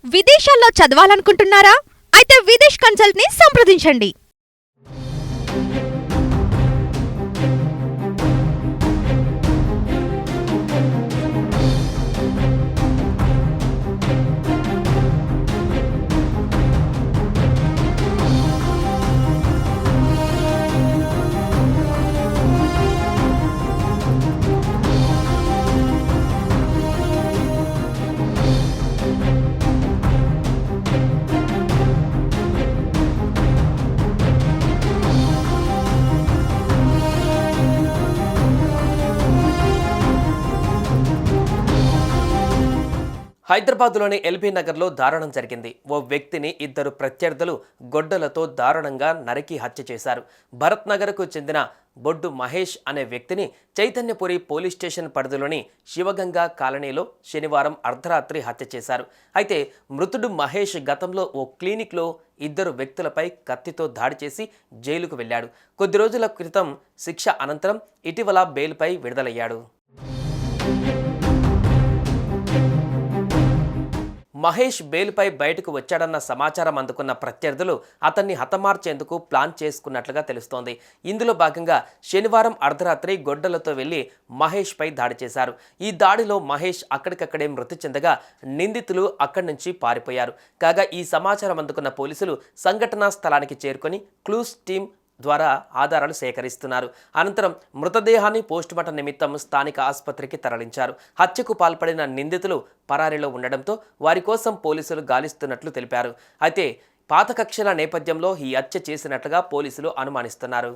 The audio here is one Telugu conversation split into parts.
విదేశాల్లో చదవాలనుకుంటున్నారా? అయితే విదేశ్ కన్సల్ట్ ని సంప్రదించండి. హైదరాబాద్లోని ఎల్బీ నగర్లో దారుణం జరిగింది. ఓ వ్యక్తిని ఇద్దరు ప్రత్యర్థులు గొడ్డలతో దారుణంగా నరికి హత్య చేశారు. భరత్ నగర్కు చెందిన బొడ్డు మహేష్ అనే వ్యక్తిని చైతన్యపురి పోలీస్ స్టేషన్ పరిధిలోని శివగంగా కాలనీలో శనివారం అర్ధరాత్రి హత్య చేశారు. అయితే మృతుడు మహేష్ గతంలో ఓ క్లినిక్లో ఇద్దరు వ్యక్తులపై కత్తితో దాడి చేసి జైలుకు వెళ్ళాడు. కొద్ది రోజుల క్రితం శిక్ష అనంతరం ఇటీవల బెయిల్పై విడుదలయ్యాడు. మహేష్ బెయిల్పై బయటకు వచ్చాడన్న సమాచారం అందుకున్న ప్రత్యర్థులు అతన్ని హతమార్చేందుకు ప్లాన్ చేసుకున్నట్లుగా తెలుస్తోంది. ఇందులో భాగంగా శనివారం అర్ధరాత్రి గొడ్డలతో వెళ్లి మహేష్పై దాడి చేశారు. ఈ దాడిలో మహేష్ అక్కడికక్కడే మృతి చెందగా నిందితులు అక్కడి నుంచి పారిపోయారు. కాగా ఈ సమాచారం అందుకున్న పోలీసులు సంఘటనా స్థలానికి చేరుకొని క్లూస్ టీం ద్వారా ఆధారాలు సేకరిస్తున్నారు. అనంతరం మృతదేహాన్ని పోస్టుమార్టం నిమిత్తం స్థానిక ఆసుపత్రికి తరలించారు. హత్యకు పాల్పడిన నిందితులు పరారీలో ఉండడంతో వారి కోసం పోలీసులు గాలిస్తున్నట్లు తెలిపారు. అయితే పాత కక్షల నేపథ్యంలో ఈ హత్య చేసినట్లుగా పోలీసులు అనుమానిస్తున్నారు.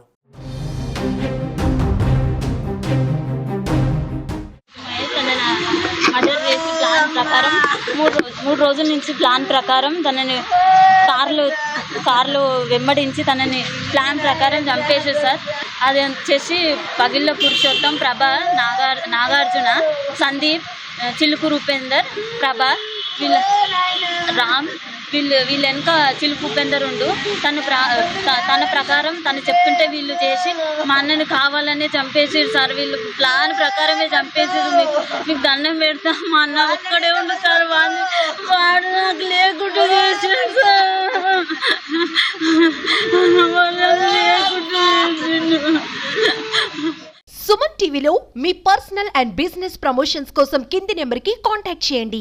మర్డర్ చేసి ప్లాన్ ప్రకారం మూడు రోజుల నుంచి ప్లాన్ ప్రకారం తనని కార్లు వెంబడించి తనని ప్లాన్ ప్రకారం చంపేశారు సార్. అది వచ్చేసి పగిళ్ళ పురుషోత్తం, ప్రభా, నాగార్జున, సందీప్, చిలుకూరు ఉపేందర్, ప్రభా, రామ్ వీళ్ళు వెనుక చిలుకు ఉపేందర్ ఉండు. తన ప్రకారం తను చెప్తుంటే వీళ్ళు చేసి మా అన్నని కావాలనే చంపేసారు సార్. వీళ్ళు ప్లాన్ ప్రకారమే చంపేసారు. మీకు దండం పెడతా, మా అన్న ఒక్కడే ఉండు సార్. వాడు నాకు లేకుండా చేసాడు సార్. సుమన్ టీవీలో మీ పర్సనల్ అండ్ బిజినెస్ ప్రమోషన్స్ కోసం కింది నెంబర్కి కాంటాక్ట్ చేయండి.